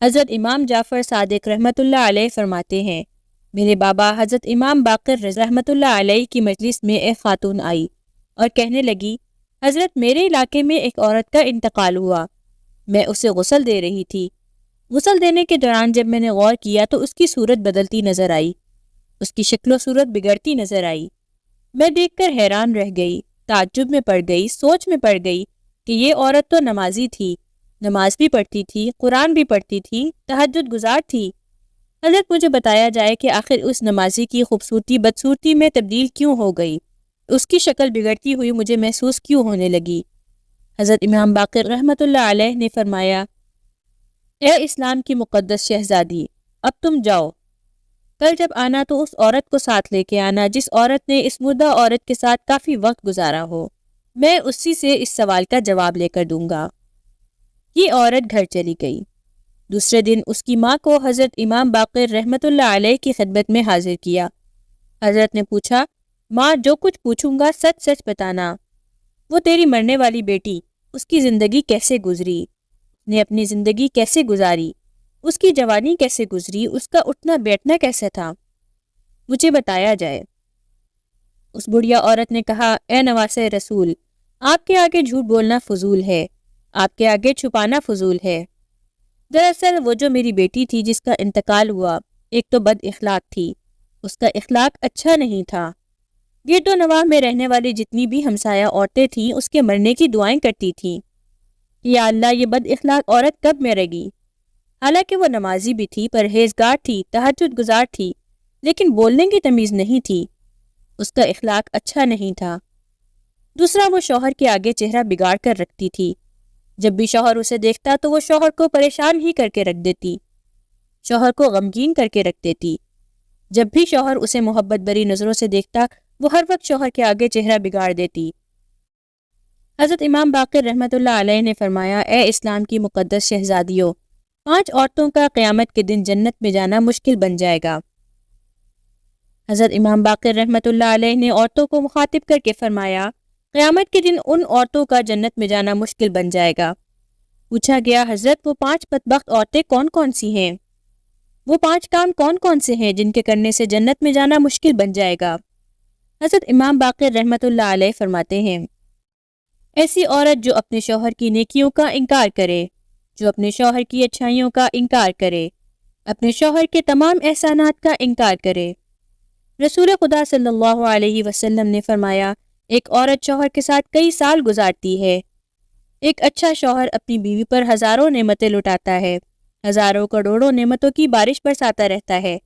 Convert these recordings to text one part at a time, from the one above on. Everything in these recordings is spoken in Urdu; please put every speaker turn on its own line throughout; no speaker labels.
حضرت امام جعفر صادق رحمۃ اللہ علیہ فرماتے ہیں، میرے بابا حضرت امام باقر رحمۃ اللہ علیہ کی مجلس میں ایک خاتون آئی اور کہنے لگی، حضرت میرے علاقے میں ایک عورت کا انتقال ہوا، میں اسے غسل دے رہی تھی۔ غسل دینے کے دوران جب میں نے غور کیا تو اس کی صورت بدلتی نظر آئی، اس کی شکل و صورت بگڑتی نظر آئی۔ میں دیکھ کر حیران رہ گئی، تعجب میں پڑ گئی، سوچ میں پڑ گئی کہ یہ عورت تو نمازی تھی، نماز بھی پڑھتی تھی، قرآن بھی پڑھتی تھی، تہجد گزار تھی۔ حضرت مجھے بتایا جائے کہ آخر اس نمازی کی خوبصورتی بدصورتی میں تبدیل کیوں ہو گئی، اس کی شکل بگڑتی ہوئی مجھے محسوس کیوں ہونے لگی؟ حضرت امام باقر رحمۃ اللہ علیہ نے فرمایا، اے اسلام کی مقدس شہزادی، اب تم جاؤ، کل جب آنا تو اس عورت کو ساتھ لے کے آنا جس عورت نے اس مردہ عورت کے ساتھ کافی وقت گزارا ہو، میں اسی سے اس سوال کا جواب لے کر دوں گا۔ یہ عورت گھر چلی گئی۔ دوسرے دن اس کی ماں کو حضرت امام باقر رحمۃ اللہ علیہ کی خدمت میں حاضر کیا۔ حضرت نے پوچھا، ماں جو کچھ پوچھوں گا سچ سچ بتانا، وہ تیری مرنے والی بیٹی، اس کی زندگی کیسے گزری، اس نے اپنی زندگی کیسے گزاری، اس کی جوانی کیسے گزری، اس کا اٹھنا بیٹھنا کیسے تھا، مجھے بتایا جائے۔ اس بڑھیا عورت نے کہا، اے نواسہ رسول، آپ کے آگے جھوٹ بولنا فضول ہے، آپ کے آگے چھپانا فضول ہے۔ دراصل وہ جو میری بیٹی تھی جس کا انتقال ہوا، ایک تو بد اخلاق تھی، اس کا اخلاق اچھا نہیں تھا۔ گرد و نواح میں رہنے والی جتنی بھی ہمسایہ عورتیں تھیں اس کے مرنے کی دعائیں کرتی تھیں، یا اللہ یہ بد اخلاق عورت کب مرے گی۔ حالانکہ وہ نمازی بھی تھی، پرہیزگار تھی، تہجد گزار تھی، لیکن بولنے کی تمیز نہیں تھی، اس کا اخلاق اچھا نہیں تھا۔ دوسرا، وہ شوہر کے آگے چہرہ بگاڑ کر رکھتی تھی، جب بھی شوہر اسے دیکھتا تو وہ شوہر کو پریشان ہی کر کے رکھ دیتی، شوہر کو غمگین کر کے رکھ دیتی۔ جب بھی شوہر اسے محبت بری نظروں سے دیکھتا وہ ہر وقت شوہر کے آگے چہرہ بگاڑ دیتی۔ حضرت امام باقر رحمۃ اللہ علیہ نے فرمایا، اے اسلام کی مقدس شہزادیوں، 5 عورتوں کا قیامت کے دن جنت میں جانا مشکل بن جائے گا۔ حضرت امام باقر رحمۃ اللہ علیہ نے عورتوں کو مخاطب کر کے فرمایا، قیامت کے دن ان عورتوں کا جنت میں جانا مشکل بن جائے گا۔ پوچھا گیا، حضرت وہ 5 بدبخت عورتیں کون کون سی ہیں؟ وہ 5 کام کون کون سے ہیں جن کے کرنے سے جنت میں جانا مشکل بن جائے گا؟ حضرت امام باقر رحمۃ اللہ علیہ فرماتے ہیں، ایسی عورت جو اپنے شوہر کی نیکیوں کا انکار کرے، جو اپنے شوہر کی اچھائیوں کا انکار کرے، اپنے شوہر کے تمام احسانات کا انکار کرے۔ رسول خدا صلی اللہ علیہ وسلم نے فرمایا، ایک عورت شوہر کے ساتھ کئی سال گزارتی ہے، ایک اچھا شوہر اپنی بیوی پر ہزاروں نعمتیں لٹاتا ہے، ہزاروں کروڑوں نعمتوں کی بارش برساتا رہتا ہے،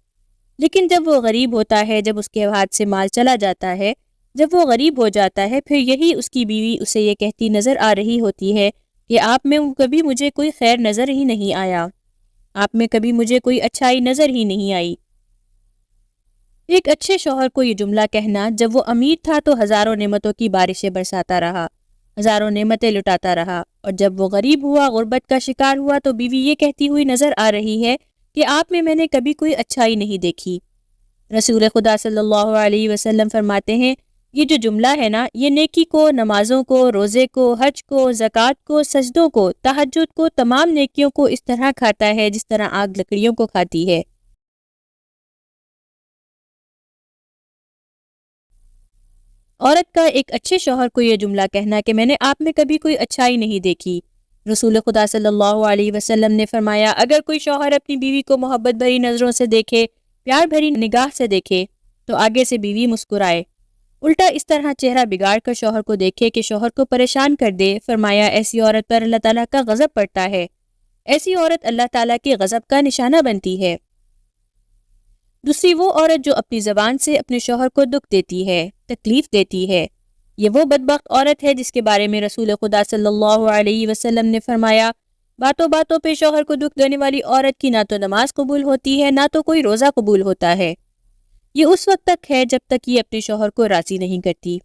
لیکن جب وہ غریب ہوتا ہے، جب اس کے ہاتھ سے مال چلا جاتا ہے، جب وہ غریب ہو جاتا ہے، پھر یہی اس کی بیوی اسے یہ کہتی نظر آ رہی ہوتی ہے کہ آپ میں کبھی مجھے کوئی خیر نظر ہی نہیں آیا، آپ میں کبھی مجھے کوئی اچھائی نظر ہی نہیں آئی۔ ایک اچھے شوہر کو یہ جملہ کہنا جب وہ امیر تھا تو ہزاروں نعمتوں کی بارشیں برساتا رہا، ہزاروں نعمتیں لٹاتا رہا، اور جب وہ غریب ہوا، غربت کا شکار ہوا تو بیوی یہ کہتی ہوئی نظر آ رہی ہے کہ آپ میں نے کبھی کوئی اچھائی نہیں دیکھی۔ رسول خدا صلی اللہ علیہ وسلم فرماتے ہیں، یہ جو جملہ ہے نا، یہ نیکی کو، نمازوں کو، روزے کو، حج کو، زکوٰۃ کو، سجدوں کو، تہجد کو، تمام نیکیوں کو اس طرح کھاتا ہے جس طرح آگ لکڑیوں کو کھاتی ہے۔ عورت کا ایک اچھے شوہر کو یہ جملہ کہنا کہ میں نے آپ میں کبھی کوئی اچھائی نہیں دیکھی۔ رسول خدا صلی اللہ علیہ وسلم نے فرمایا، اگر کوئی شوہر اپنی بیوی کو محبت بھری نظروں سے دیکھے، پیار بھری نگاہ سے دیکھے تو آگے سے بیوی مسکرائے، الٹا اس طرح چہرہ بگاڑ کر شوہر کو دیکھے کہ شوہر کو پریشان کر دے، فرمایا ایسی عورت پر اللہ تعالیٰ کا غضب پڑتا ہے، ایسی عورت اللہ تعالیٰ کے غضب کا نشانہ بنتی ہے۔ دوسری وہ عورت جو اپنی زبان سے اپنے شوہر کو دکھ دیتی ہے، تکلیف دیتی ہے، یہ وہ بدبخت عورت ہے جس کے بارے میں رسول خدا صلی اللہ علیہ وسلم نے فرمایا، باتوں باتوں پہ شوہر کو دکھ دینے والی عورت کی نہ تو نماز قبول ہوتی ہے، نہ تو کوئی روزہ قبول ہوتا ہے۔ یہ اس وقت تک ہے جب تک یہ اپنے شوہر کو راضی نہیں کرتی۔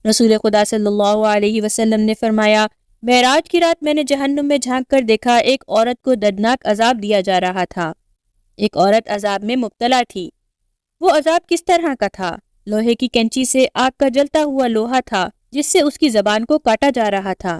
رسول خدا صلی اللہ علیہ وسلم نے فرمایا، معراج کی رات میں نے جہنم میں جھانک کر دیکھا، ایک عورت کو دردناک عذاب دیا جا رہا تھا۔ ایک عورت عذاب میں مبتلا تھی۔ وہ عذاب کس طرح کا تھا؟ لوہے کی کینچی سے آگ کا جلتا ہوا لوہا تھا جس سے اس کی زبان کو کاٹا جا رہا تھا۔